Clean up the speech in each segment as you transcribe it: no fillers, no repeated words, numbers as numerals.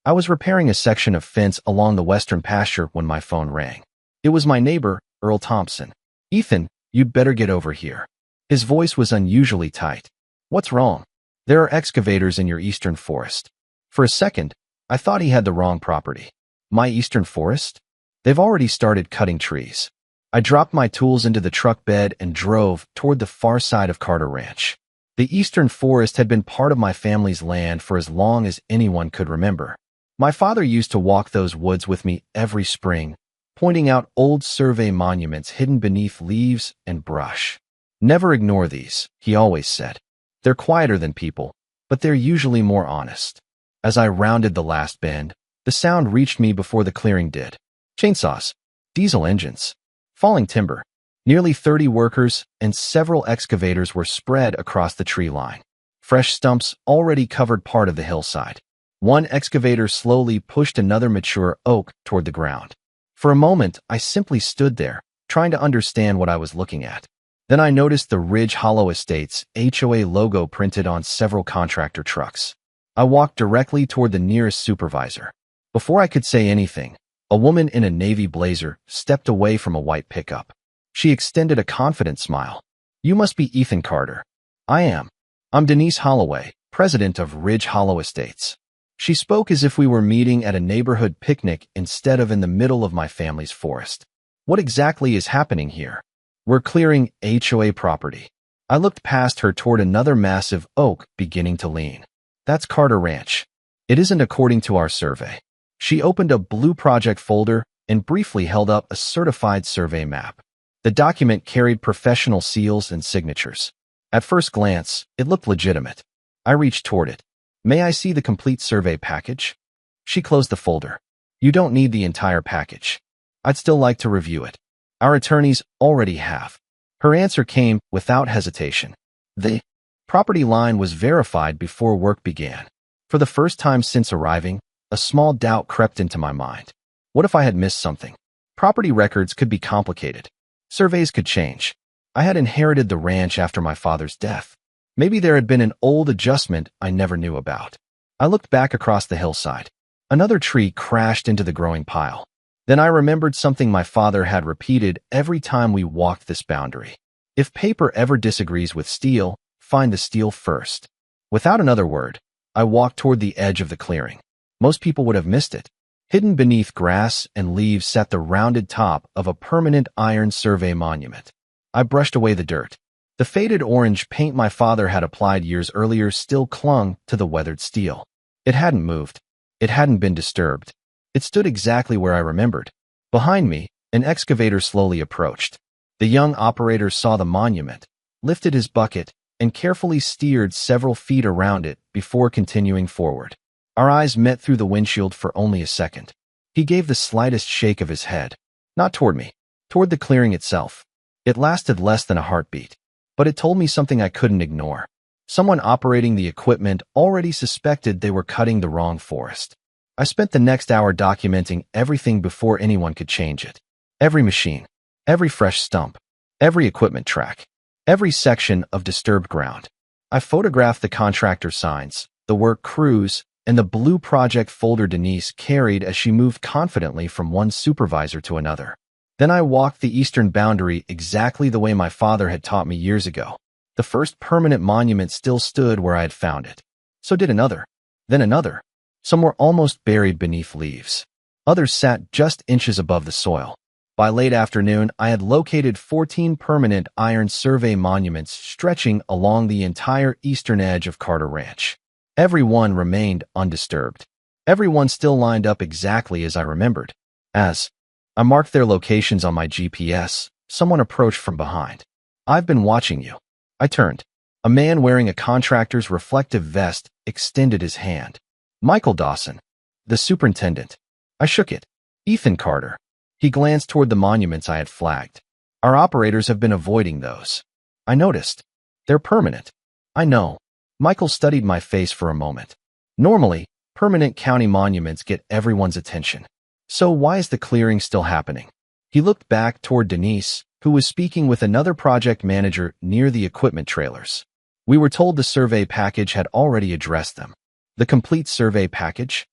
I was repairing a section of fence along the western pasture when my phone rang. It was my neighbor, Earl Thompson. "Ethan, you'd better get over here." His voice was unusually tight. "What's wrong?" "There are excavators in your eastern forest." For a second, I thought he had the wrong property. My eastern forest? They've already started cutting trees. I dropped my tools into the truck bed and drove toward the far side of Carter Ranch. The eastern forest had been part of my family's land for as long as anyone could remember. My father used to walk those woods with me every spring, pointing out old survey monuments hidden beneath leaves and brush. "Never ignore these," he always said. "They're quieter than people, but they're usually more honest." As I rounded the last bend, the sound reached me before the clearing did. Chainsaws, diesel engines, falling timber. Nearly 30 workers and several excavators were spread across the tree line. Fresh stumps already covered part of the hillside. One excavator slowly pushed another mature oak toward the ground. For a moment, I simply stood there, trying to understand what I was looking at. Then I noticed the Ridge Hollow Estates HOA logo printed on several contractor trucks. I walked directly toward the nearest supervisor. Before I could say anything, a woman in a navy blazer stepped away from a white pickup. She extended a confident smile. "You must be Ethan Carter." "I am. I'm Denise Holloway, president of Ridge Hollow Estates." She spoke as if we were meeting at a neighborhood picnic instead of in the middle of my family's forest. "What exactly is happening here?" "We're clearing HOA property." I looked past her toward another massive oak beginning to lean. "That's Carter Ranch. It isn't according to our survey." She opened a blue project folder and briefly held up a certified survey map. The document carried professional seals and signatures. At first glance, it looked legitimate. I reached toward it. "May I see the complete survey package?" She closed the folder. "You don't need the entire package. I'd still like to review it. Our attorneys already have." Her answer came without hesitation. The property line was verified before work began. For the first time since arriving, a small doubt crept into my mind. What if I had missed something? Property records could be complicated. Surveys could change. I had inherited the ranch after my father's death. Maybe there had been an old adjustment I never knew about. I looked back across the hillside. Another tree crashed into the growing pile. Then I remembered something my father had repeated every time we walked this boundary. If paper ever disagrees with steel, find the steel first. Without another word, I walked toward the edge of the clearing. Most people would have missed it. Hidden beneath grass and leaves sat the rounded top of a permanent iron survey monument. I brushed away the dirt. The faded orange paint my father had applied years earlier still clung to the weathered steel. It hadn't moved. It hadn't been disturbed. It stood exactly where I remembered. Behind me, an excavator slowly approached. The young operator saw the monument, lifted his bucket, and carefully steered several feet around it before continuing forward. Our eyes met through the windshield for only a second. He gave the slightest shake of his head. Not toward me, toward the clearing itself. It lasted less than a heartbeat, but it told me something I couldn't ignore. Someone operating the equipment already suspected they were cutting the wrong forest. I spent the next hour documenting everything before anyone could change it. Every machine, every fresh stump, every equipment track, every section of disturbed ground. I photographed the contractor signs, the work crews, and the blue project folder Denise carried as she moved confidently from one supervisor to another. Then I walked the eastern boundary exactly the way my father had taught me years ago. The first permanent monument still stood where I had found it. So did another. Then another. Some were almost buried beneath leaves. Others sat just inches above the soil. By late afternoon, I had located 14 permanent iron survey monuments stretching along the entire eastern edge of Carter Ranch. Every one remained undisturbed. Every one still lined up exactly as I remembered. As I marked their locations on my GPS, someone approached from behind. "I've been watching you." I turned. A man wearing a contractor's reflective vest extended his hand. "Michael Dawson, the superintendent." I shook it. "Ethan Carter." He glanced toward the monuments I had flagged. "Our operators have been avoiding those." I noticed. "They're permanent." "I know." Michael studied my face for a moment. "Normally, permanent county monuments get everyone's attention. So why is the clearing still happening?" He looked back toward Denise, who was speaking with another project manager near the equipment trailers. "We were told the survey package had already addressed them." "The complete survey package?"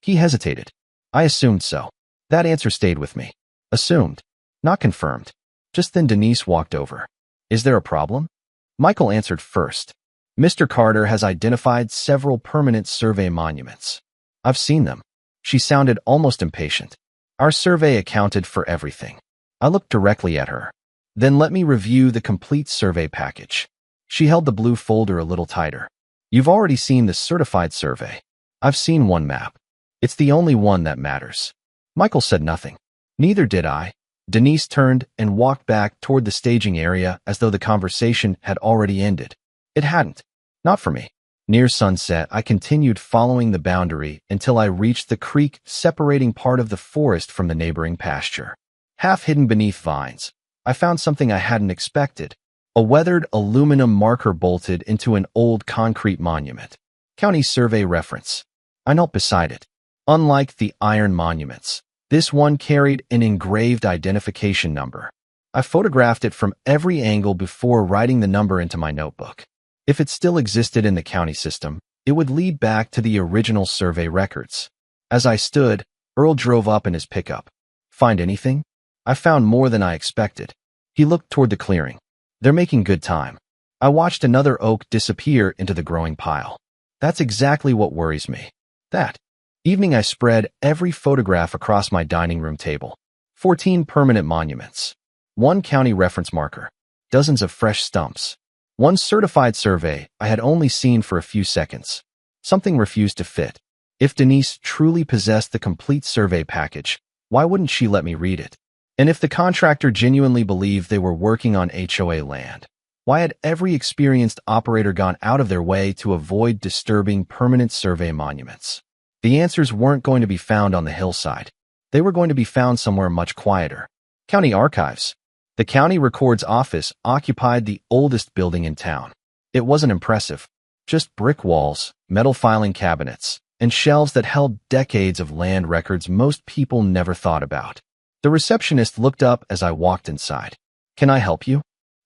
He hesitated. I assumed so. That answer stayed with me. Assumed. Not confirmed. Just then Denise walked over. Is there a problem? Michael answered first. Mr. Carter has identified several permanent survey monuments. I've seen them. She sounded almost impatient. Our survey accounted for everything. I looked directly at her. Then let me review the complete survey package. She held the blue folder a little tighter. You've already seen the certified survey. I've seen one map. It's the only one that matters. Michael said nothing. Neither did I. Denise turned and walked back toward the staging area as though the conversation had already ended. It hadn't. Not for me. Near sunset, I continued following the boundary until I reached the creek separating part of the forest from the neighboring pasture. Half hidden beneath vines, I found something I hadn't expected. A weathered aluminum marker bolted into an old concrete monument. County survey reference. I knelt beside it. Unlike the iron monuments, this one carried an engraved identification number. I photographed it from every angle before writing the number into my notebook. If it still existed in the county system, it would lead back to the original survey records. As I stood, Earl drove up in his pickup. Find anything? I found more than I expected. He looked toward the clearing. They're making good time. I watched another oak disappear into the growing pile. That's exactly what worries me. That evening I spread every photograph across my dining room table. 14 permanent monuments. 1 county reference marker. Dozens of fresh stumps. 1 certified survey I had only seen for a few seconds. Something refused to fit. If Denise truly possessed the complete survey package, why wouldn't she let me read it? And if the contractor genuinely believed they were working on HOA land, why had every experienced operator gone out of their way to avoid disturbing permanent survey monuments? The answers weren't going to be found on the hillside. They were going to be found somewhere much quieter. County archives. The county records office occupied the oldest building in town. It wasn't impressive. Just brick walls, metal filing cabinets, and shelves that held decades of land records most people never thought about. The receptionist looked up as I walked inside. Can I help you?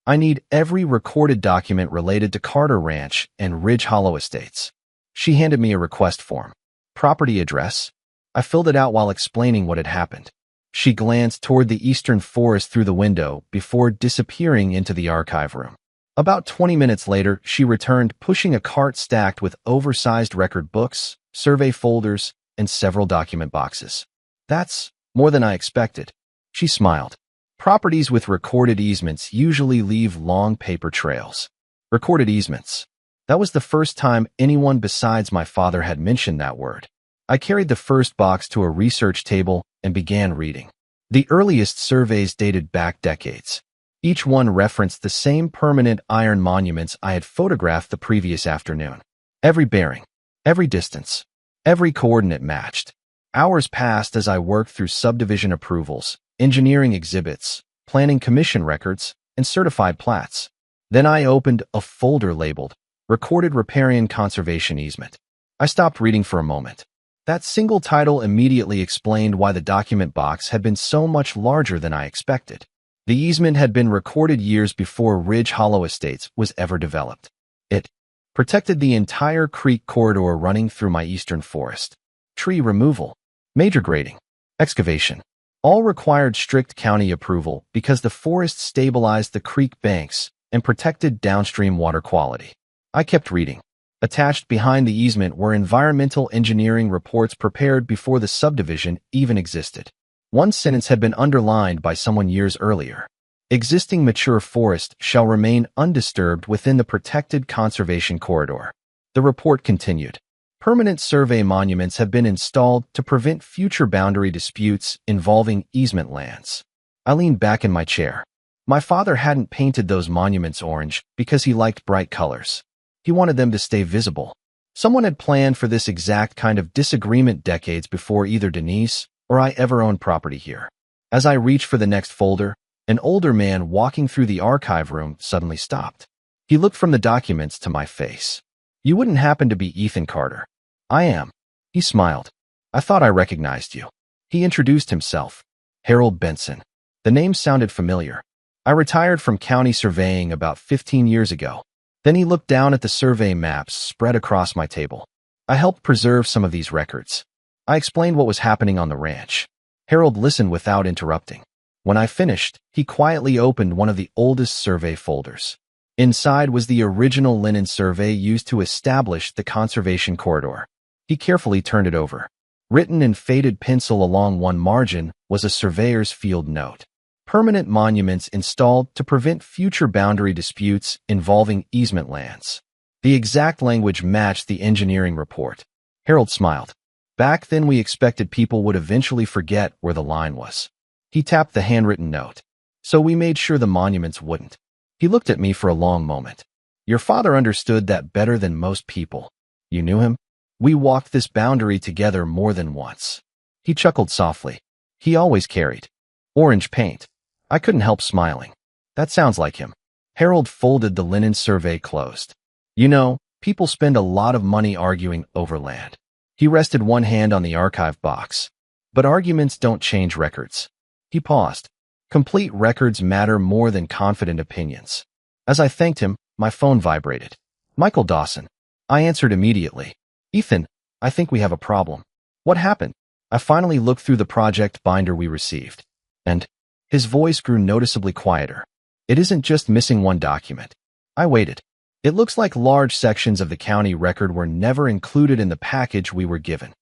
I need every recorded document related to Carter Ranch and Ridge Hollow Estates. She handed me a request form. Property address? I filled it out while explaining what had happened. She glanced toward the eastern forest through the window before disappearing into the archive room. About 20 minutes later, she returned pushing a cart stacked with oversized record books, survey folders, and several document boxes. That's more than I expected. She smiled. Properties with recorded easements usually leave long paper trails. Recorded easements. That was the first time anyone besides my father had mentioned that word. I carried the first box to a research table and began reading. The earliest surveys dated back decades. Each one referenced the same permanent iron monuments I had photographed the previous afternoon. Every bearing, every distance, every coordinate matched. Hours passed as I worked through subdivision approvals, engineering exhibits, planning commission records, and certified plats. Then I opened a folder labeled Recorded Riparian Conservation Easement. I stopped reading for a moment. That single title immediately explained why the document box had been so much larger than I expected. The easement had been recorded years before Ridge Hollow Estates was ever developed. It protected the entire creek corridor running through my eastern forest. Tree removal, major grading, excavation, all required strict county approval because the forest stabilized the creek banks and protected downstream water quality. I kept reading. Attached behind the easement were environmental engineering reports prepared before the subdivision even existed. One sentence had been underlined by someone years earlier. Existing mature forest shall remain undisturbed within the protected conservation corridor. The report continued. Permanent survey monuments have been installed to prevent future boundary disputes involving easement lands. I leaned back in my chair. My father hadn't painted those monuments orange because he liked bright colors. He wanted them to stay visible. Someone had planned for this exact kind of disagreement decades before either Denise or I ever owned property here. As I reached for the next folder, an older man walking through the archive room suddenly stopped. He looked from the documents to my face. You wouldn't happen to be Ethan Carter? I am. He smiled. I thought I recognized you. He introduced himself. Harold Benson. The name sounded familiar. I retired from county surveying about 15 years ago. Then he looked down at the survey maps spread across my table. I helped preserve some of these records. I explained what was happening on the ranch. Harold listened without interrupting. When I finished, he quietly opened one of the oldest survey folders. Inside was the original linen survey used to establish the conservation corridor. He carefully turned it over. Written in faded pencil along one margin was a surveyor's field note. Permanent monuments installed to prevent future boundary disputes involving easement lands. The exact language matched the engineering report. Harold smiled. Back then we expected people would eventually forget where the line was. He tapped the handwritten note. So we made sure the monuments wouldn't. He looked at me for a long moment. Your father understood that better than most people. You knew him? We walked this boundary together more than once. He chuckled softly. He always carried orange paint. I couldn't help smiling. That sounds like him. Harold folded the linen survey closed. You know, people spend a lot of money arguing over land. He rested one hand on the archive box. But arguments don't change records. He paused. Complete records matter more than confident opinions. As I thanked him, my phone vibrated. Michael Dawson. I answered immediately. Ethan, I think we have a problem. What happened? I finally looked through the project binder we received. And his voice grew noticeably quieter. It isn't just missing one document. I waited. It looks like large sections of the county record were never included in the package we were given.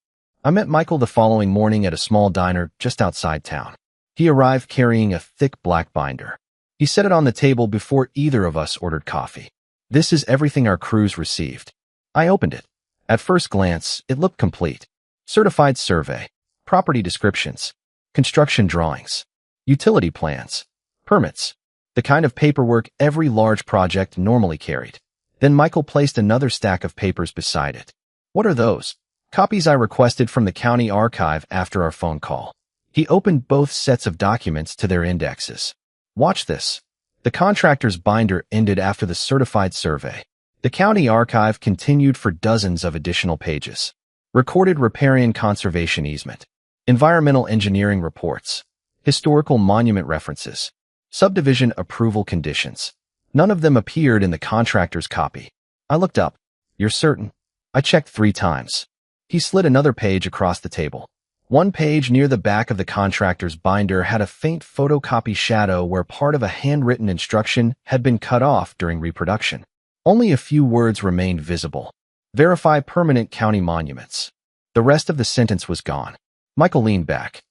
I met Michael the following morning at a small diner just outside town. He arrived carrying a thick black binder. He set it on the table before either of us ordered coffee. This is everything our crews received. I opened it. At first glance, it looked complete. Certified survey, property descriptions, construction drawings, utility plans, permits, the kind of paperwork every large project normally carried. Then Michael placed another stack of papers beside it. What are those? Copies I requested from the county archive after our phone call. He opened both sets of documents to their indexes. Watch this. The contractor's binder ended after the certified survey. The county archive continued for dozens of additional pages. Recorded riparian conservation easement, environmental engineering reports, historical monument references, subdivision approval conditions. None of them appeared in the contractor's copy. I looked up. You're certain? I checked 3 times. He slid another page across the table. One page near the back of the contractor's binder had a faint photocopy shadow where part of a handwritten instruction had been cut off during reproduction. Only a few words remained visible. Verify permanent county monuments. The rest of the sentence was gone. Michael leaned back.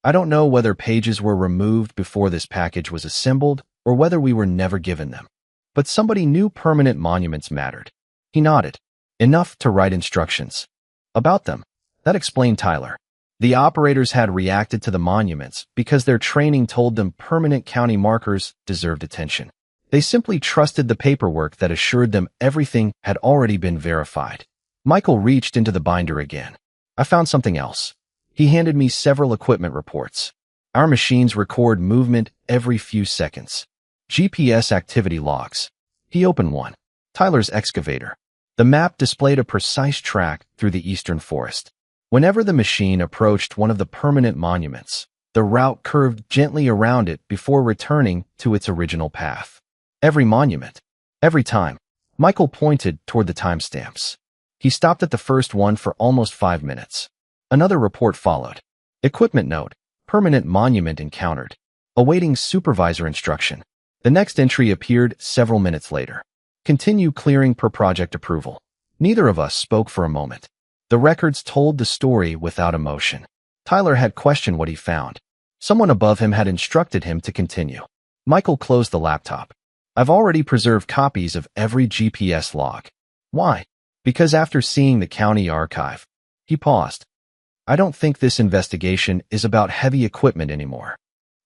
I don't know whether pages were removed before this package was assembled or whether we were never given them. But somebody knew permanent monuments mattered. He nodded. Enough to write instructions. About them. That explained Tyler. The operators had reacted to the monuments because their training told them permanent county markers deserved attention. They simply trusted the paperwork that assured them everything had already been verified. Michael reached into the binder again. I found something else. He handed me several equipment reports. Our machines record movement every few seconds. GPS activity logs. He opened one. Tyler's excavator. The map displayed a precise track through the eastern forest. Whenever the machine approached one of the permanent monuments, the route curved gently around it before returning to its original path. Every monument. Every time. Michael pointed toward the timestamps. He stopped at the first one for almost 5 minutes. Another report followed. Equipment note. Permanent monument encountered. Awaiting supervisor instruction. The next entry appeared several minutes later. Continue clearing per project approval. Neither of us spoke for a moment. The records told the story without emotion. Tyler had questioned what he found. Someone above him had instructed him to continue. Michael closed the laptop. I've already preserved copies of every GPS log. Why? Because after seeing the county archive, he paused. I don't think this investigation is about heavy equipment anymore.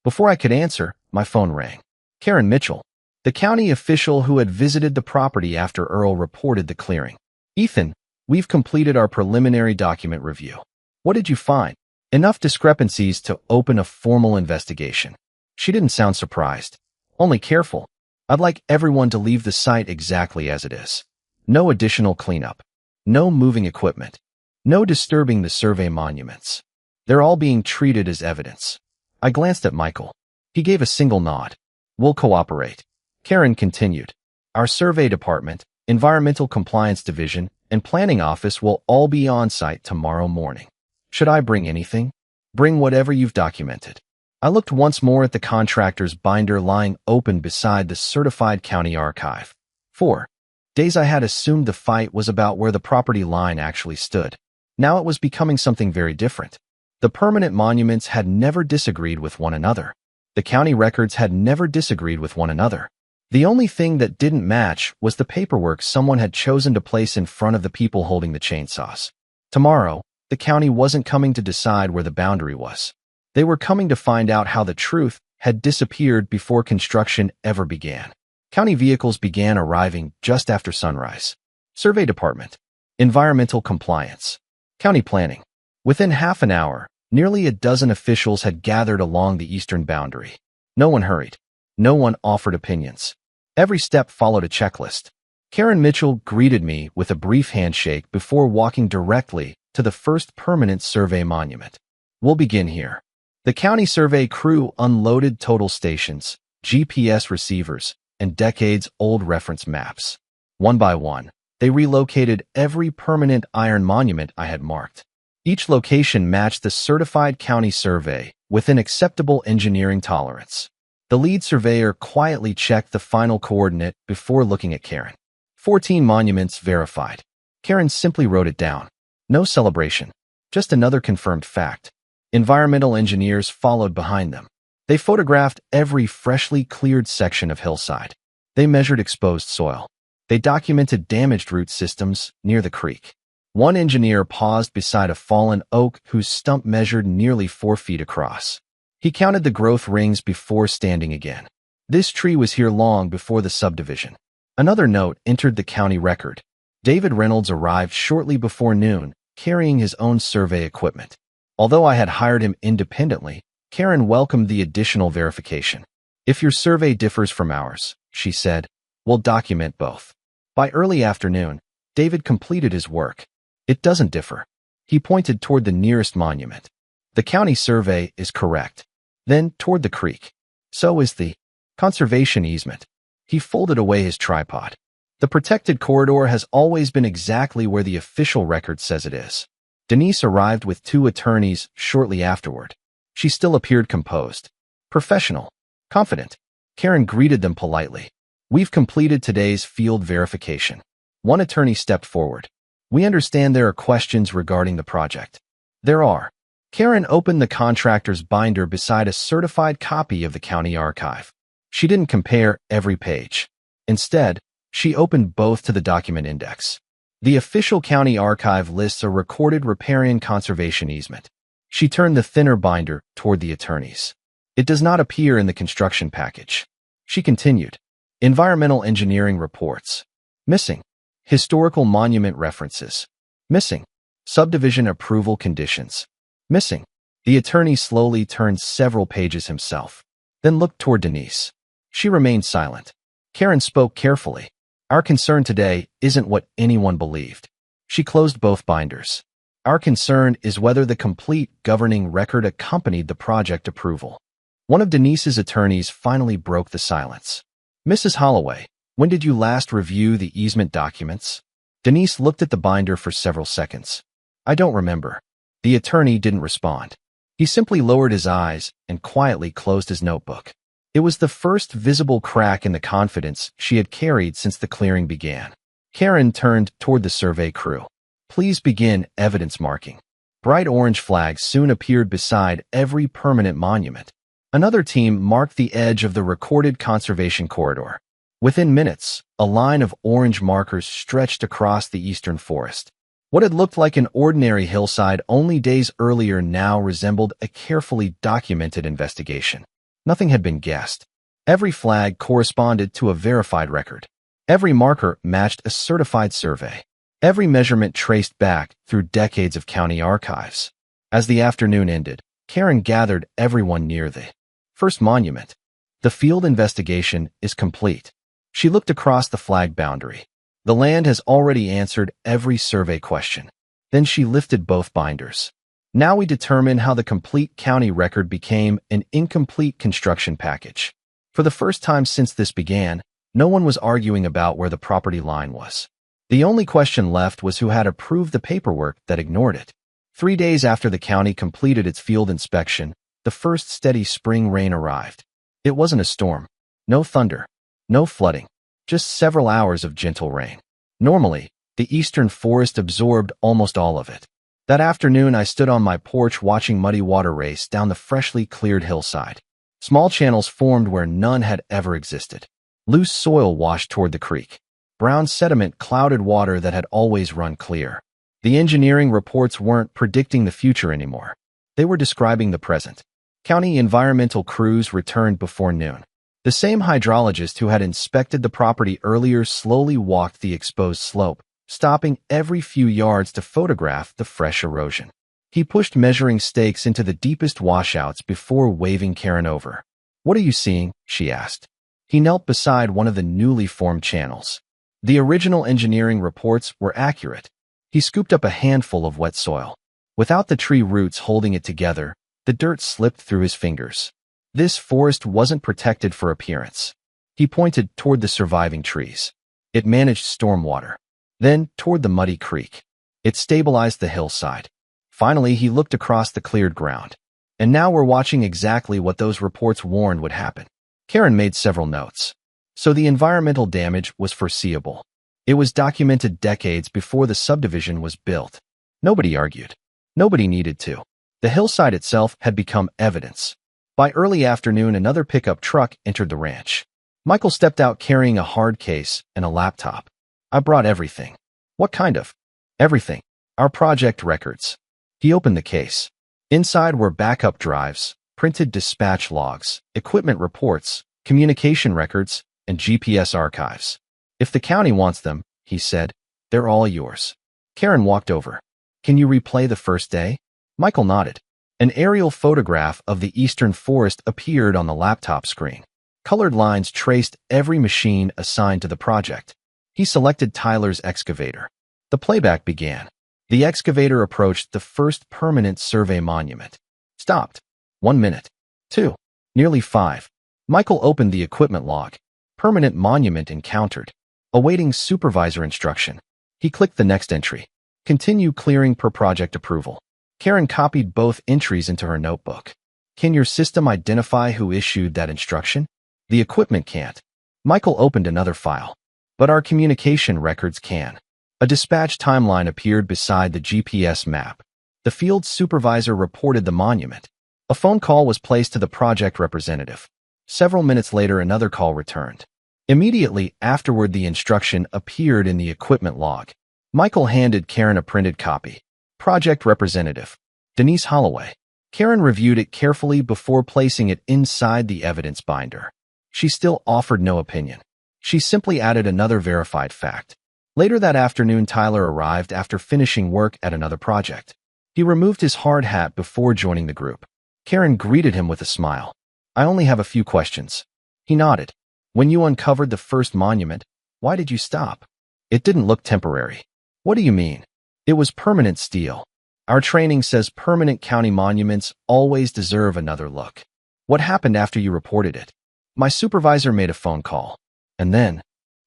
Before I could answer, my phone rang. Karen Mitchell, the county official who had visited the property after Earl reported the clearing. Ethan, we've completed our preliminary document review. What did you find? Enough discrepancies to open a formal investigation. She didn't sound surprised, only careful. I'd like everyone to leave the site exactly as it is. No additional cleanup. No moving equipment. No disturbing the survey monuments. They're all being treated as evidence. I glanced at Michael. He gave a single nod. We'll cooperate. Karen continued. Our survey department, environmental compliance division, and planning office will all be on site tomorrow morning. Should I bring anything? Bring whatever you've documented. I looked once more at the contractor's binder lying open beside the certified county archive. 4 days I had assumed the fight was about where the property line actually stood. Now it was becoming something very different. The permanent monuments had never disagreed with one another. The county records had never disagreed with one another. The only thing that didn't match was the paperwork someone had chosen to place in front of the people holding the chainsaws. Tomorrow, the county wasn't coming to decide where the boundary was. They were coming to find out how the truth had disappeared before construction ever began. County vehicles began arriving just after sunrise. Survey Department. Environmental compliance. County planning. Within half an hour, nearly a dozen officials had gathered along the eastern boundary. No one hurried. No one offered opinions. Every step followed a checklist. Karen Mitchell greeted me with a brief handshake before walking directly to the first permanent survey monument. We'll begin here. The county survey crew unloaded total stations, GPS receivers, and decades-old reference maps. One by one, they relocated every permanent iron monument I had marked. Each location matched the certified county survey within acceptable engineering tolerance. The lead surveyor quietly checked the final coordinate before looking at Karen. 14 monuments verified. Karen simply wrote it down. No celebration. Just another confirmed fact. Environmental engineers followed behind them. They photographed every freshly cleared section of hillside. They measured exposed soil. They documented damaged root systems near the creek. One engineer paused beside a fallen oak whose stump measured nearly 4 feet across. He counted the growth rings before standing again. This tree was here long before the subdivision. Another note entered the county record. David Reynolds arrived shortly before noon, carrying his own survey equipment. Although I had hired him independently, Karen welcomed the additional verification. If your survey differs from ours, she said, we'll document both. By early afternoon, David completed his work. It doesn't differ. He pointed toward the nearest monument. The county survey is correct. Then toward the creek. So is the conservation easement. He folded away his tripod. The protected corridor has always been exactly where the official record says it is. Denise arrived with 2 attorneys shortly afterward. She still appeared composed, professional, confident. Karen greeted them politely. We've completed today's field verification. One attorney stepped forward. We understand there are questions regarding the project. There are. Karen opened the contractor's binder beside a certified copy of the county archive. She didn't compare every page. Instead, she opened both to the document index. The official county archive lists a recorded riparian conservation easement. She turned the thinner binder toward the attorneys. It does not appear in the construction package. She continued. Environmental engineering reports. Missing. Historical monument references. Missing. Subdivision approval conditions. Missing. The attorney slowly turned several pages himself, then looked toward Denise. She remained silent. Karen spoke carefully. Our concern today isn't what anyone believed. She closed both binders. Our concern is whether the complete governing record accompanied the project approval. One of Denise's attorneys finally broke the silence. Mrs. Holloway, when did you last review the easement documents? Denise looked at the binder for several seconds. I don't remember. The attorney didn't respond. He simply lowered his eyes and quietly closed his notebook. It was the first visible crack in the confidence she had carried since the clearing began. Karen turned toward the survey crew. Please begin evidence marking. Bright orange flags soon appeared beside every permanent monument. Another team marked the edge of the recorded conservation corridor. Within minutes, a line of orange markers stretched across the eastern forest. What had looked like an ordinary hillside only days earlier now resembled a carefully documented investigation. Nothing had been guessed. Every flag corresponded to a verified record. Every marker matched a certified survey. Every measurement traced back through decades of county archives. As the afternoon ended, Karen gathered everyone near the first monument. The field investigation is complete. She looked across the flag boundary. The land has already answered every survey question. Then she lifted both binders. Now we determine how the complete county record became an incomplete construction package. For the first time since this began, no one was arguing about where the property line was. The only question left was who had approved the paperwork that ignored it. 3 days after the county completed its field inspection, the first steady spring rain arrived. It wasn't a storm. No thunder. No flooding. Just several hours of gentle rain. Normally, the eastern forest absorbed almost all of it. That afternoon, I stood on my porch watching muddy water race down the freshly cleared hillside. Small channels formed where none had ever existed. Loose soil washed toward the creek. Brown sediment clouded water that had always run clear. The engineering reports weren't predicting the future anymore. They were describing the present. County environmental crews returned before noon. The same hydrologist who had inspected the property earlier slowly walked the exposed slope, stopping every few yards to photograph the fresh erosion. He pushed measuring stakes into the deepest washouts before waving Karen over. "What are you seeing?" she asked. He knelt beside one of the newly formed channels. The original engineering reports were accurate. He scooped up a handful of wet soil. Without the tree roots holding it together, the dirt slipped through his fingers. This forest wasn't protected for appearance. He pointed toward the surviving trees. It managed stormwater. Then toward the muddy creek. It stabilized the hillside. Finally, he looked across the cleared ground. And now we're watching exactly what those reports warned would happen. Karen made several notes. So the environmental damage was foreseeable. It was documented decades before the subdivision was built. Nobody argued. Nobody needed to. The hillside itself had become evidence. By early afternoon, another pickup truck entered the ranch. Michael stepped out carrying a hard case and a laptop. "I brought everything." "What kind of?" "Everything. Our project records." He opened the case. Inside were backup drives, printed dispatch logs, equipment reports, communication records, and GPS archives. "If the county wants them," he said, "they're all yours." Karen walked over. "Can you replay the first day?" Michael nodded. An aerial photograph of the eastern forest appeared on the laptop screen. Colored lines traced every machine assigned to the project. He selected Tyler's excavator. The playback began. The excavator approached the first permanent survey monument. Stopped. 1 minute. 2. Nearly 5. Michael opened the equipment log. Permanent monument encountered. Awaiting supervisor instruction. He clicked the next entry. Continue clearing per project approval. Karen copied both entries into her notebook. "Can your system identify who issued that instruction?" "The equipment can't." Michael opened another file. "But our communication records can." A dispatch timeline appeared beside the GPS map. The field supervisor reported the monument. A phone call was placed to the project representative. Several minutes later, another call returned. Immediately afterward, the instruction appeared in the equipment log. Michael handed Karen a printed copy. Project representative, Denise Holloway. Karen reviewed it carefully before placing it inside the evidence binder. She still offered no opinion. She simply added another verified fact. Later that afternoon, Tyler arrived after finishing work at another project. He removed his hard hat before joining the group. Karen greeted him with a smile. "I only have a few questions." He nodded. "When you uncovered the first monument, why did you stop?" "It didn't look temporary." "What do you mean?" "It was permanent steel. Our training says permanent county monuments always deserve another look." "What happened after you reported it?" "My supervisor made a phone call. And then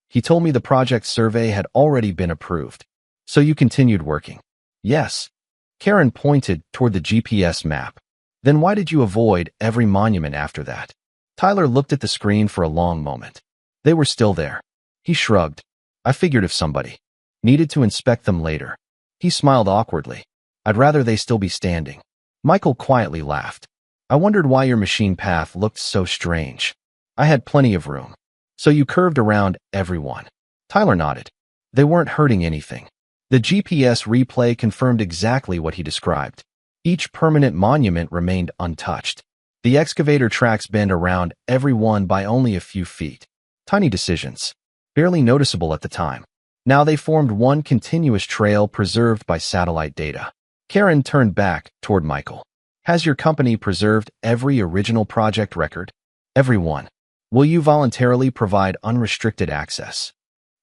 he told me the project survey had already been approved." "So you continued working?" "Yes." Karen pointed toward the GPS map. "Then why did you avoid every monument after that?" Tyler looked at the screen for a long moment. "They were still there." He shrugged. "I figured if somebody needed to inspect them later." He smiled awkwardly. "I'd rather they still be standing." Michael quietly laughed. "I wondered why your machine path looked so strange." "I had plenty of room." "So you curved around everyone?" Tyler nodded. "They weren't hurting anything." The GPS replay confirmed exactly what he described. Each permanent monument remained untouched. The excavator tracks bend around everyone by only a few feet. Tiny decisions, barely noticeable at the time. Now they formed one continuous trail preserved by satellite data. Karen turned back toward Michael. "Has your company preserved every original project record?" "Every one." "Will you voluntarily provide unrestricted access?"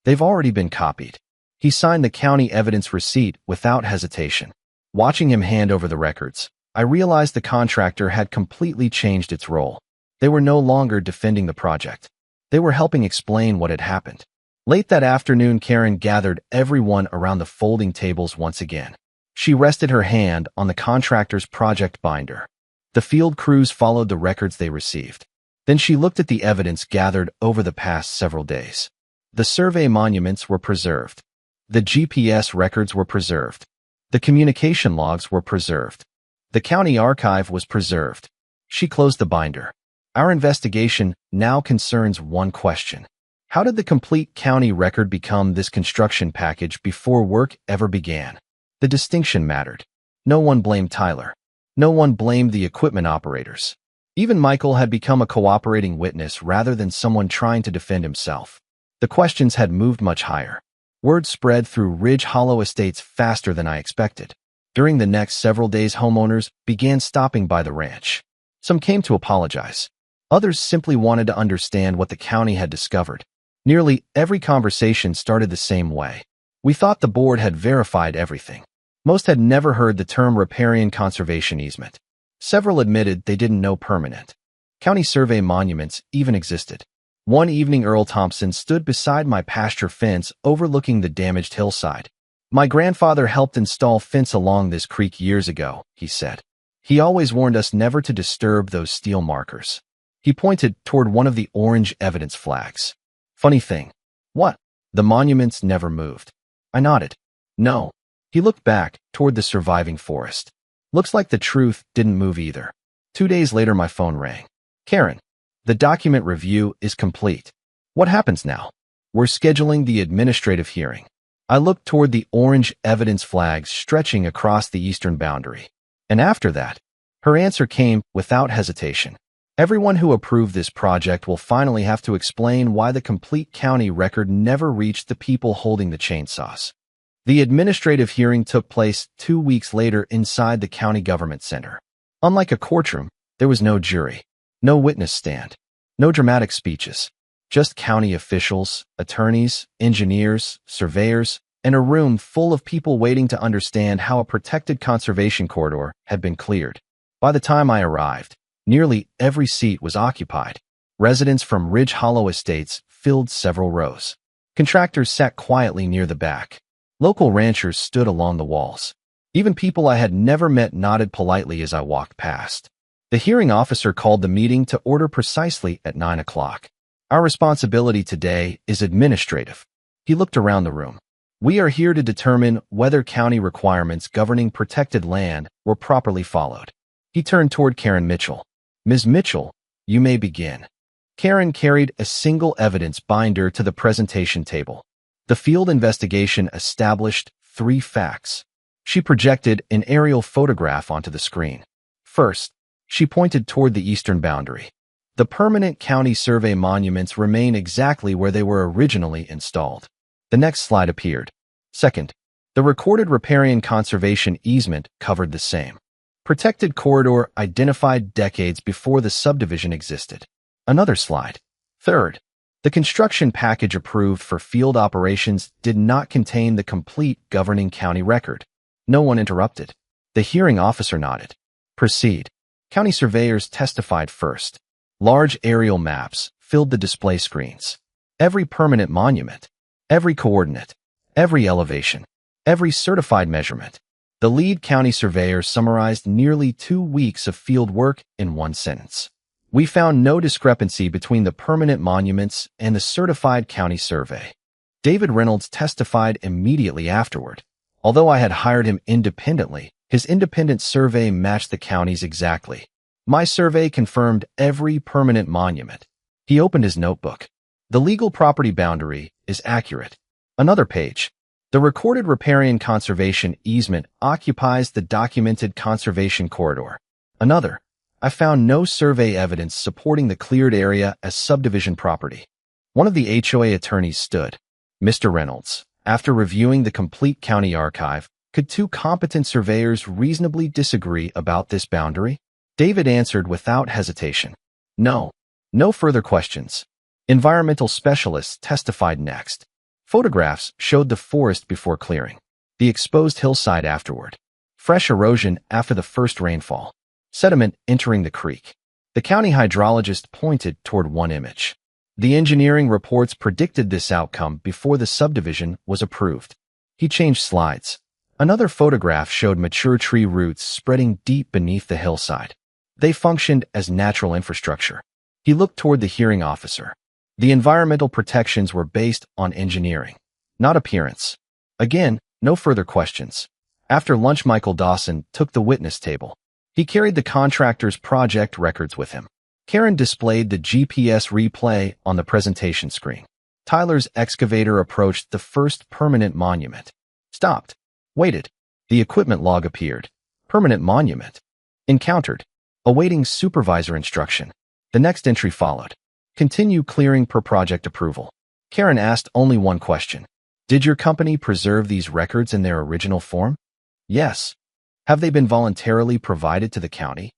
"They've already been copied." He signed the county evidence receipt without hesitation. Watching him hand over the records, I realized the contractor had completely changed its role. They were no longer defending the project. They were helping explain what had happened. Late that afternoon, Karen gathered everyone around the folding tables once again. She rested her hand on the contractor's project binder. The field crews followed the records they received. Then she looked at the evidence gathered over the past several days. The survey monuments were preserved. The GPS records were preserved. The communication logs were preserved. The county archive was preserved. She closed the binder. Our investigation now concerns one question. How did the complete county record become this construction package before work ever began? The distinction mattered. No one blamed Tyler. No one blamed the equipment operators. Even Michael had become a cooperating witness rather than someone trying to defend himself. The questions had moved much higher. Word spread through Ridge Hollow Estates faster than I expected. During the next several days, homeowners began stopping by the ranch. Some came to apologize. Others simply wanted to understand what the county had discovered. Nearly every conversation started the same way. We thought the board had verified everything. Most had never heard the term riparian conservation easement. Several admitted they didn't know permanent county survey monuments even existed. One evening, Earl Thompson stood beside my pasture fence overlooking the damaged hillside. My grandfather helped install fence along this creek years ago, he said. He always warned us never to disturb those steel markers. He pointed toward one of the orange evidence flags. Funny thing. What? The monuments never moved. I nodded. No. He looked back toward the surviving forest. Looks like the truth didn't move either. 2 days later, my phone rang. Karen, the document review is complete. What happens now? We're scheduling the administrative hearing. I looked toward the orange evidence flags stretching across the eastern boundary. And after that, her answer came without hesitation. Everyone who approved this project will finally have to explain why the complete county record never reached the people holding the chainsaws. The administrative hearing took place 2 weeks later inside the county government center. Unlike a courtroom, there was no jury, no witness stand, no dramatic speeches, just county officials, attorneys, engineers, surveyors, and a room full of people waiting to understand how a protected conservation corridor had been cleared. By the time I arrived, nearly every seat was occupied. Residents from Ridge Hollow Estates filled several rows. Contractors sat quietly near the back. Local ranchers stood along the walls. Even people I had never met nodded politely as I walked past. The hearing officer called the meeting to order precisely at 9 o'clock. Our responsibility today is administrative. He looked around the room. We are here to determine whether county requirements governing protected land were properly followed. He turned toward Karen Mitchell. Ms. Mitchell, you may begin. Karen carried a single evidence binder to the presentation table. The field investigation established 3 facts. She projected an aerial photograph onto the screen. First, she pointed toward the eastern boundary. The permanent county survey monuments remain exactly where they were originally installed. The next slide appeared. Second, the recorded riparian conservation easement covered the same protected corridor identified decades before the subdivision existed. Another slide. Third, the construction package approved for field operations did not contain the complete governing county record. No one interrupted. The hearing officer nodded. Proceed. County surveyors testified first. Large aerial maps filled the display screens. Every permanent monument, every coordinate, every elevation, every certified measurement. The lead county surveyor summarized nearly 2 weeks of field work in one sentence. We found no discrepancy between the permanent monuments and the certified county survey. David Reynolds testified immediately afterward. Although I had hired him independently, his independent survey matched the county's exactly. My survey confirmed every permanent monument. He opened his notebook. The legal property boundary is accurate. Another page. The recorded riparian conservation easement occupies the documented conservation corridor. Another. I found no survey evidence supporting the cleared area as subdivision property. One of the HOA attorneys stood. Mr. Reynolds, after reviewing the complete county archive, could 2 competent surveyors reasonably disagree about this boundary? David answered without hesitation. No. No further questions. Environmental specialists testified next. Photographs showed the forest before clearing, the exposed hillside afterward, fresh erosion after the first rainfall, sediment entering the creek. The county hydrologist pointed toward one image. The engineering reports predicted this outcome before the subdivision was approved. He changed slides. Another photograph showed mature tree roots spreading deep beneath the hillside. They functioned as natural infrastructure. He looked toward the hearing officer. The environmental protections were based on engineering, not appearance. Again, no further questions. After lunch, Michael Dawson took the witness table. He carried the contractor's project records with him. Karen displayed the GPS replay on the presentation screen. Tyler's excavator approached the first permanent monument. Stopped. Waited. The equipment log appeared. Permanent monument. Encountered. Awaiting supervisor instruction. The next entry followed. Continue clearing per project approval. Karen asked only one question. Did your company preserve these records in their original form? Yes. Have they been voluntarily provided to the county?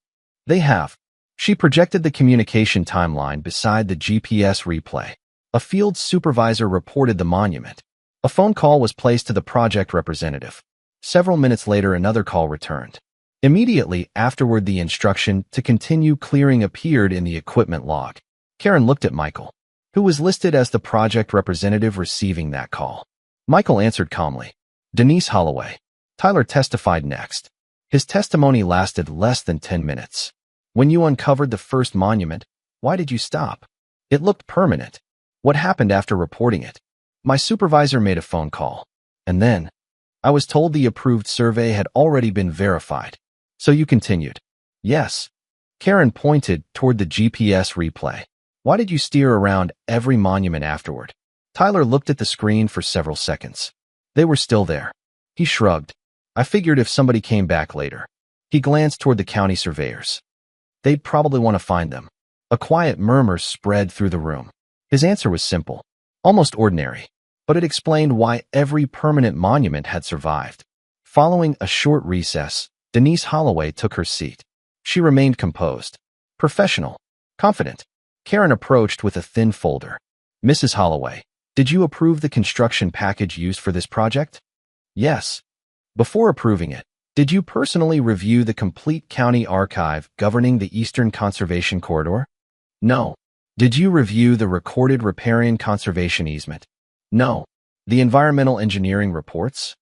They have. She projected the communication timeline beside the GPS replay. A field supervisor reported the monument. A phone call was placed to the project representative. Several minutes later, another call returned. Immediately afterward, the instruction to continue clearing appeared in the equipment log. Karen looked at Michael, who was listed as the project representative receiving that call. Michael answered calmly. Denise Holloway. Tyler testified next. His testimony lasted less than 10 minutes. When you uncovered the first monument, why did you stop? It looked permanent. What happened after reporting it? My supervisor made a phone call. And then, I was told the approved survey had already been verified. So you continued. Yes. Karen pointed toward the GPS replay. Why did you steer around every monument afterward? Tyler looked at the screen for several seconds. They were still there. He shrugged. I figured if somebody came back later. He glanced toward the county surveyors. They'd probably want to find them. A quiet murmur spread through the room. His answer was simple, almost ordinary, but it explained why every permanent monument had survived. Following a short recess, Denise Holloway took her seat. She remained composed, professional, confident. Karen approached with a thin folder. Mrs. Holloway, did you approve the construction package used for this project? Yes. Before approving it, did you personally review the complete county archive governing the Eastern Conservation Corridor? No. Did you review the recorded riparian conservation easement? No. The environmental engineering reports?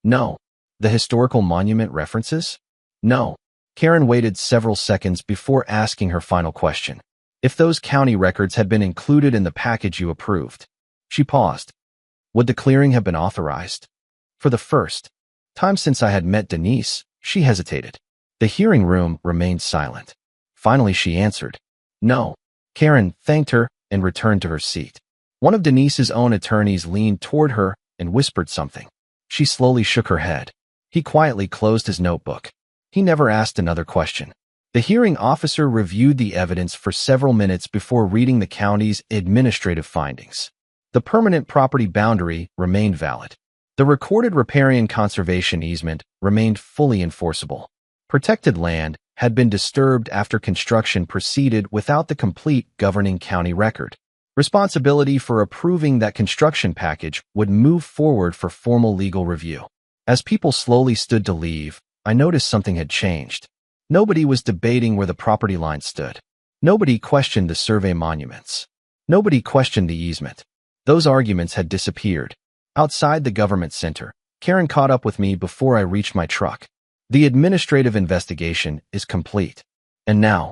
No. The historical monument references? No. Karen waited several seconds before asking her final question. If those county records had been included in the package you approved. She paused. Would the clearing have been authorized? For the first time since I had met Denise, she hesitated. The hearing room remained silent. Finally, she answered. No. Karen thanked her and returned to her seat. One of Denise's own attorneys leaned toward her and whispered something. She slowly shook her head. He quietly closed his notebook. He never asked another question. The hearing officer reviewed the evidence for several minutes before reading the county's administrative findings. The permanent property boundary remained valid. The recorded riparian conservation easement remained fully enforceable. Protected land had been disturbed after construction proceeded without the complete governing county record. Responsibility for approving that construction package would move forward for formal legal review. As people slowly stood to leave, I noticed something had changed. Nobody was debating where the property line stood. Nobody questioned the survey monuments. Nobody questioned the easement. Those arguments had disappeared. Outside the government center, Karen caught up with me before I reached my truck. The administrative investigation is complete. And now,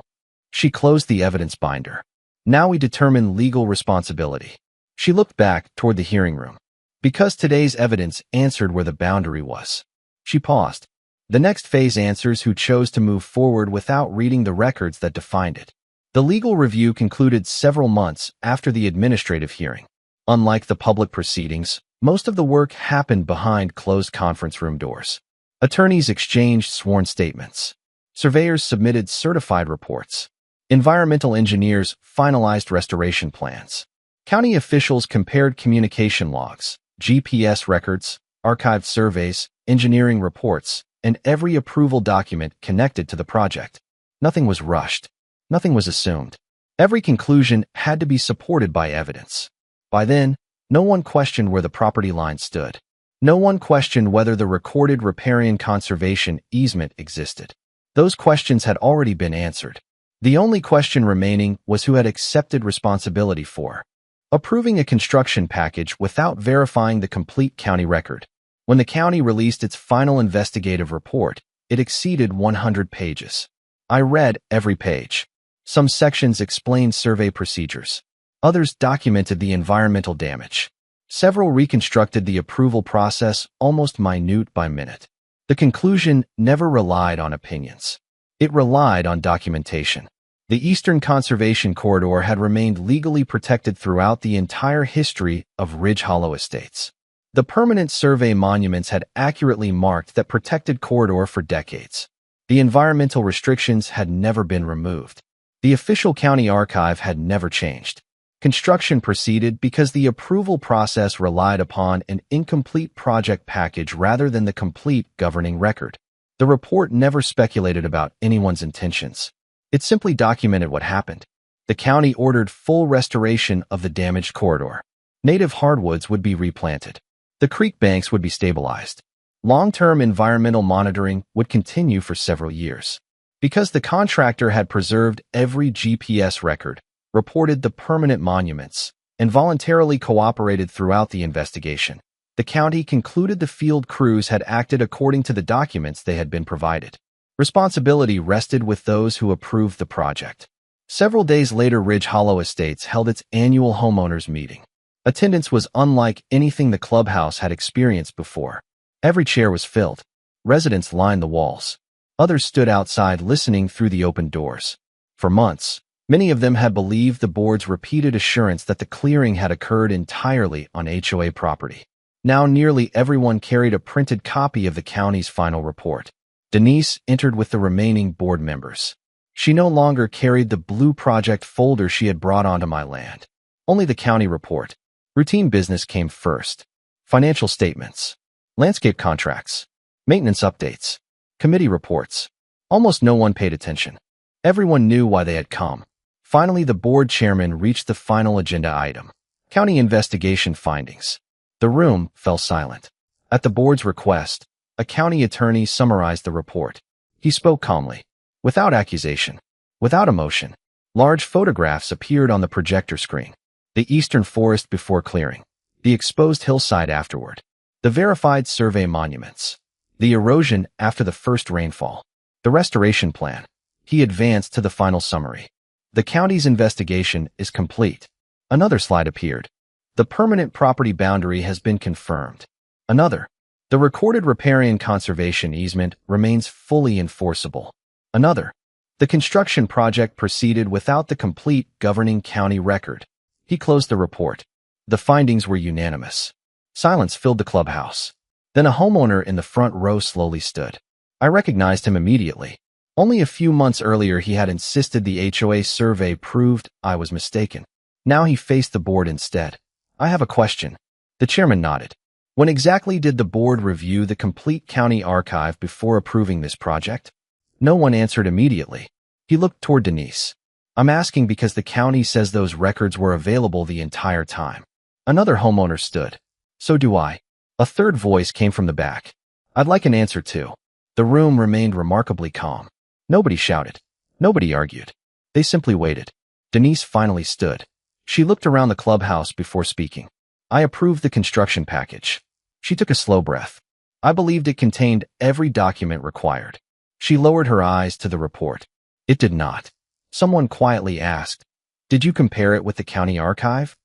she closed the evidence binder. Now we determine legal responsibility. She looked back toward the hearing room. Because today's evidence answered where the boundary was. She paused. The next phase answers who chose to move forward without reading the records that defined it. The legal review concluded several months after the administrative hearing. Unlike the public proceedings, most of the work happened behind closed conference room doors. Attorneys exchanged sworn statements. Surveyors submitted certified reports. Environmental engineers finalized restoration plans. County officials compared communication logs, GPS records, archived surveys, engineering reports, and every approval document connected to the project. Nothing was rushed. Nothing was assumed. Every conclusion had to be supported by evidence. By then, no one questioned where the property line stood. No one questioned whether the recorded riparian conservation easement existed. Those questions had already been answered. The only question remaining was who had accepted responsibility for approving a construction package without verifying the complete county record. When the county released its final investigative report, it exceeded 100 pages. I read every page. Some sections explained survey procedures. Others documented the environmental damage. Several reconstructed the approval process almost minute by minute. The conclusion never relied on opinions. It relied on documentation. The Eastern Conservation Corridor had remained legally protected throughout the entire history of Ridge Hollow Estates. The permanent survey monuments had accurately marked that protected corridor for decades. The environmental restrictions had never been removed. The official county archive had never changed. Construction proceeded because the approval process relied upon an incomplete project package rather than the complete governing record. The report never speculated about anyone's intentions. It simply documented what happened. The county ordered full restoration of the damaged corridor. Native hardwoods would be replanted. The creek banks would be stabilized. Long-term environmental monitoring would continue for several years. Because the contractor had preserved every GPS record, reported the permanent monuments, and voluntarily cooperated throughout the investigation, the county concluded the field crews had acted according to the documents they had been provided. Responsibility rested with those who approved the project. Several days later, Ridge Hollow Estates held its annual homeowners meeting. Attendance was unlike anything the clubhouse had experienced before. Every chair was filled. Residents lined the walls. Others stood outside listening through the open doors. For months, many of them had believed the board's repeated assurance that the clearing had occurred entirely on HOA property. Now nearly everyone carried a printed copy of the county's final report. Denise entered with the remaining board members. She no longer carried the blue project folder she had brought onto my land. Only the county report. Routine business came first. Financial statements, landscape contracts, maintenance updates, committee reports. Almost no one paid attention. Everyone knew why they had come. Finally, the board chairman reached the final agenda item. County investigation findings. The room fell silent. At the board's request, a county attorney summarized the report. He spoke calmly, without accusation, without emotion. Large photographs appeared on the projector screen. The eastern forest before clearing, the exposed hillside afterward, the verified survey monuments, the erosion after the first rainfall, the restoration plan. He advanced to the final summary. The county's investigation is complete. Another slide appeared. The permanent property boundary has been confirmed. Another. The recorded riparian conservation easement remains fully enforceable. Another. The construction project proceeded without the complete governing county record. He closed the report. The findings were unanimous. Silence filled the clubhouse. Then a homeowner in the front row slowly stood. I recognized him immediately. Only a few months earlier he had insisted the HOA survey proved I was mistaken. Now he faced the board instead. I have a question. The chairman nodded. When exactly did the board review the complete county archive before approving this project? No one answered immediately. He looked toward Denise. I'm asking because the county says those records were available the entire time. Another homeowner stood. So do I. A third voice came from the back. I'd like an answer too. The room remained remarkably calm. Nobody shouted. Nobody argued. They simply waited. Denise finally stood. She looked around the clubhouse before speaking. I approved the construction package. She took a slow breath. I believed it contained every document required. She lowered her eyes to the report. It did not. Someone quietly asked, "Did you compare it with the county archive?"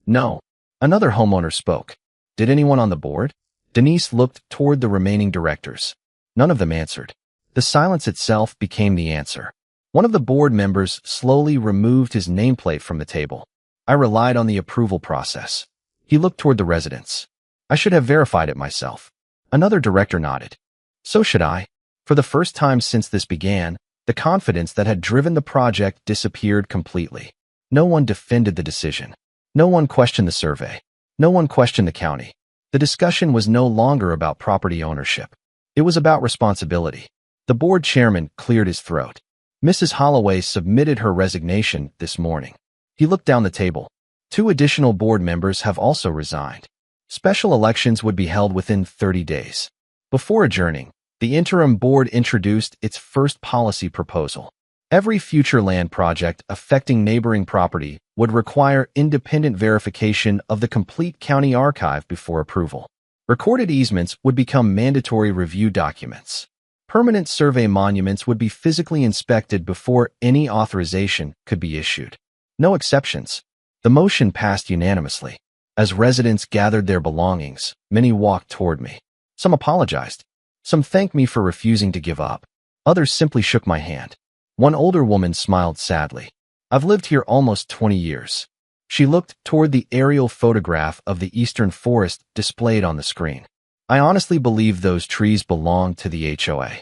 No. Another homeowner spoke. Did anyone on the board? Denise looked toward the remaining directors. None of them answered. The silence itself became the answer. One of the board members slowly removed his nameplate from the table. I relied on the approval process. He looked toward the residents. I should have verified it myself. Another director nodded. So should I. For the first time since this began, the confidence that had driven the project disappeared completely. No one defended the decision. No one questioned the survey. No one questioned the county. The discussion was no longer about property ownership. It was about responsibility. The board chairman cleared his throat. Mrs. Holloway submitted her resignation this morning. He looked down the table. 2 additional board members have also resigned. Special elections would be held within 30 days. Before adjourning, the interim board introduced its first policy proposal. Every future land project affecting neighboring property would require independent verification of the complete county archive before approval. Recorded easements would become mandatory review documents. Permanent survey monuments would be physically inspected before any authorization could be issued. No exceptions. The motion passed unanimously. As residents gathered their belongings, many walked toward me. Some apologized. Some thanked me for refusing to give up. Others simply shook my hand. One older woman smiled sadly. I've lived here almost 20 years. She looked toward the aerial photograph of the eastern forest displayed on the screen. I honestly believe those trees belonged to the HOA.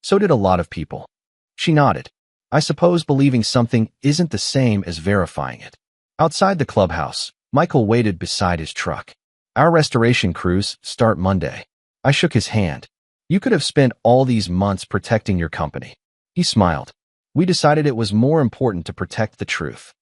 So did a lot of people. She nodded. I suppose believing something isn't the same as verifying it. Outside the clubhouse, Michael waited beside his truck. Our restoration crews start Monday. I shook his hand. You could have spent all these months protecting your company. He smiled. We decided it was more important to protect the truth.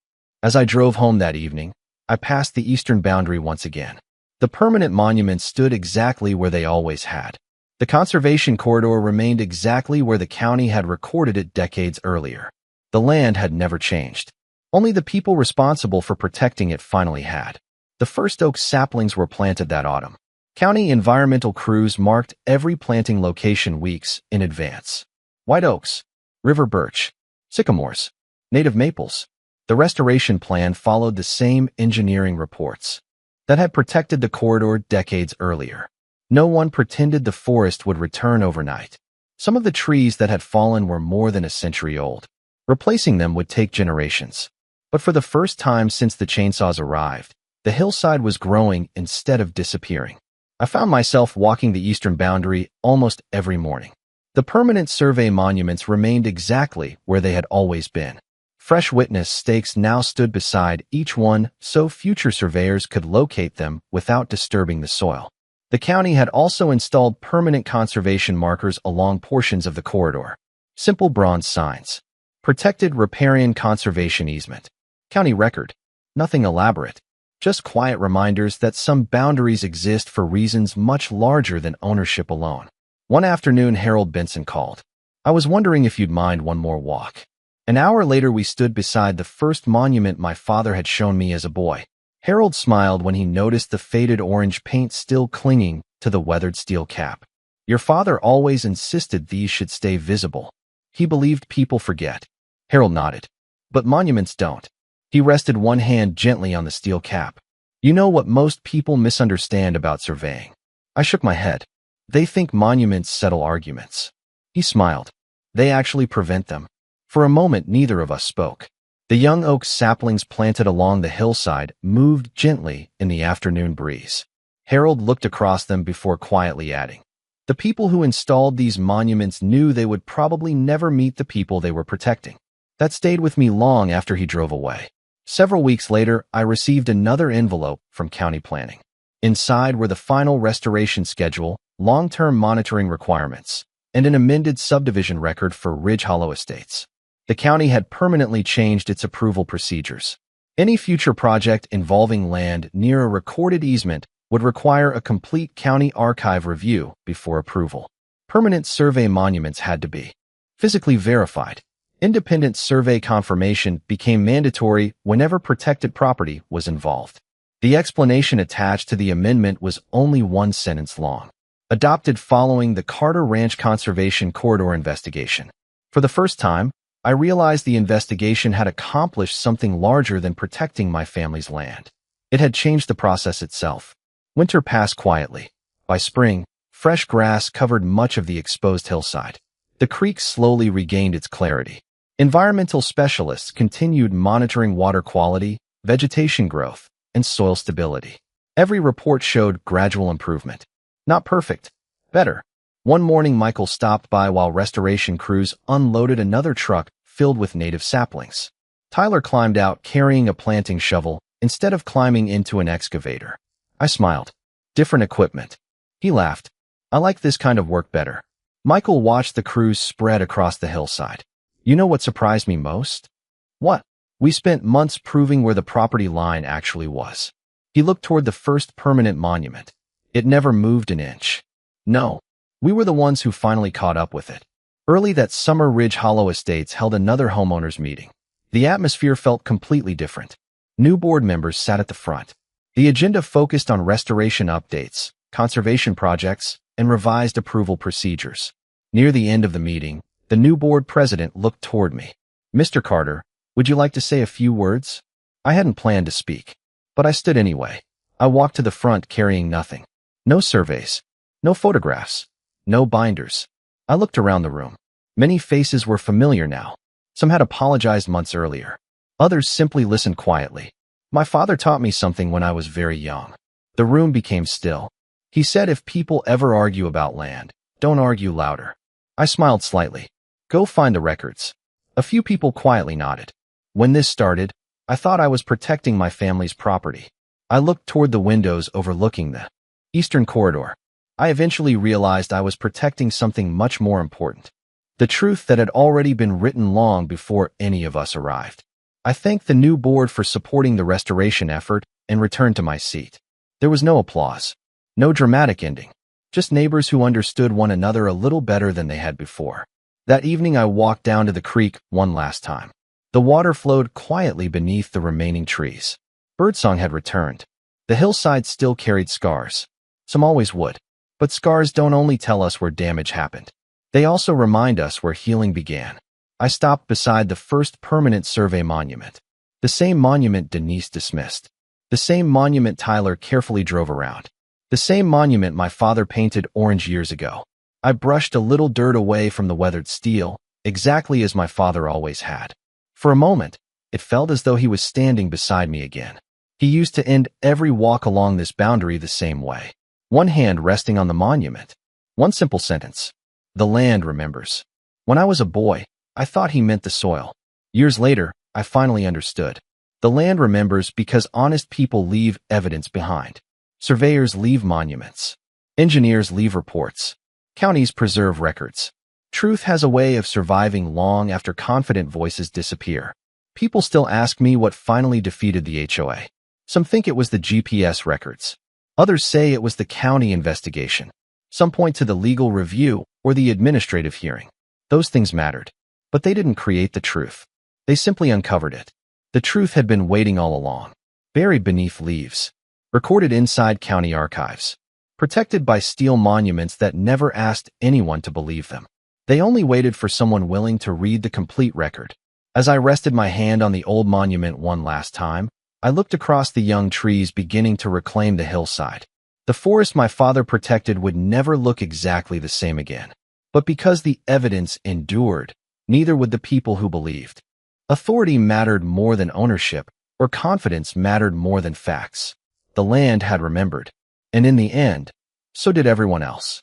As I drove home that evening, I passed the eastern boundary once again. The permanent monuments stood exactly where they always had. The conservation corridor remained exactly where the county had recorded it decades earlier. The land had never changed. Only the people responsible for protecting it finally had. The first oak saplings were planted that autumn. County environmental crews marked every planting location weeks in advance. White oaks, river birch, sycamores, native maples. The restoration plan followed the same engineering reports that had protected the corridor decades earlier. No one pretended the forest would return overnight. Some of the trees that had fallen were more than a century old. Replacing them would take generations. But for the first time since the chainsaws arrived, the hillside was growing instead of disappearing. I found myself walking the eastern boundary almost every morning. The permanent survey monuments remained exactly where they had always been. Fresh witness stakes now stood beside each one so future surveyors could locate them without disturbing the soil. The county had also installed permanent conservation markers along portions of the corridor. Simple bronze signs. Protected riparian conservation easement. County record. Nothing elaborate. Just quiet reminders that some boundaries exist for reasons much larger than ownership alone. One afternoon, Harold Benson called. I was wondering if you'd mind one more walk. An hour later, we stood beside the first monument my father had shown me as a boy. Harold smiled when he noticed the faded orange paint still clinging to the weathered steel cap. Your father always insisted these should stay visible. He believed people forget. Harold nodded. But monuments don't. He rested one hand gently on the steel cap. You know what most people misunderstand about surveying? I shook my head. They think monuments settle arguments. He smiled. They actually prevent them. For a moment, neither of us spoke. The young oak saplings planted along the hillside moved gently in the afternoon breeze. Harold looked across them before quietly adding, the people who installed these monuments knew they would probably never meet the people they were protecting. That stayed with me long after he drove away. Several weeks later, I received another envelope from county planning. Inside were the final restoration schedule, long-term monitoring requirements, and an amended subdivision record for Ridge Hollow Estates. The county had permanently changed its approval procedures. Any future project involving land near a recorded easement would require a complete county archive review before approval. Permanent survey monuments had to be physically verified. Independent survey confirmation became mandatory whenever protected property was involved. The explanation attached to the amendment was only one sentence long. Adopted following the Carter Ranch Conservation Corridor investigation. For the first time, I realized the investigation had accomplished something larger than protecting my family's land. It had changed the process itself. Winter passed quietly. By spring, fresh grass covered much of the exposed hillside. The creek slowly regained its clarity. Environmental specialists continued monitoring water quality, vegetation growth, and soil stability. Every report showed gradual improvement. Not perfect. Better. One morning, Michael stopped by while restoration crews unloaded another truck filled with native saplings. Tyler climbed out carrying a planting shovel instead of climbing into an excavator. I smiled. Different equipment. He laughed. I like this kind of work better. Michael watched the crews spread across the hillside. You know what surprised me most? What? We spent months proving where the property line actually was. He looked toward the first permanent monument. It never moved an inch. No, we were the ones who finally caught up with it. Early that summer, Ridge Hollow Estates held another homeowners meeting. The atmosphere felt completely different. New board members sat at the front. The agenda focused on restoration updates, conservation projects, and revised approval procedures. Near the end of the meeting, the new board president looked toward me. "Mr. Carter, would you like to say a few words?" I hadn't planned to speak, but I stood anyway. I walked to the front carrying nothing. No surveys, no photographs, no binders. I looked around the room. Many faces were familiar now. Some had apologized months earlier. Others simply listened quietly. My father taught me something when I was very young. The room became still. He said, if people ever argue about land, don't argue louder. I smiled slightly. Go find the records. A few people quietly nodded. When this started, I thought I was protecting my family's property. I looked toward the windows overlooking the eastern corridor. I eventually realized I was protecting something much more important. The truth that had already been written long before any of us arrived. I thanked the new board for supporting the restoration effort and returned to my seat. There was no applause, no dramatic ending, just neighbors who understood one another a little better than they had before. That evening I walked down to the creek one last time. The water flowed quietly beneath the remaining trees. Birdsong had returned. The hillside still carried scars. Some always would. But scars don't only tell us where damage happened. They also remind us where healing began. I stopped beside the first permanent survey monument. The same monument Denise dismissed. The same monument Tyler carefully drove around. The same monument my father painted orange years ago. I brushed a little dirt away from the weathered steel, exactly as my father always had. For a moment, it felt as though he was standing beside me again. He used to end every walk along this boundary the same way. One hand resting on the monument. One simple sentence. The land remembers. When I was a boy, I thought he meant the soil. Years later, I finally understood. The land remembers because honest people leave evidence behind. Surveyors leave monuments. Engineers leave reports. Counties preserve records. Truth has a way of surviving long after confident voices disappear. People still ask me what finally defeated the HOA. Some think it was the GPS records. Others say it was the county investigation. Some point to the legal review or the administrative hearing. Those things mattered. But they didn't create the truth. They simply uncovered it. The truth had been waiting all along. Buried beneath leaves. Recorded inside county archives. Protected by steel monuments that never asked anyone to believe them. They only waited for someone willing to read the complete record. As I rested my hand on the old monument one last time, I looked across the young trees beginning to reclaim the hillside. The forest my father protected would never look exactly the same again. But because the evidence endured, neither would the people who believed. Authority mattered more than ownership, or confidence mattered more than facts. The land had remembered. And in the end, so did everyone else.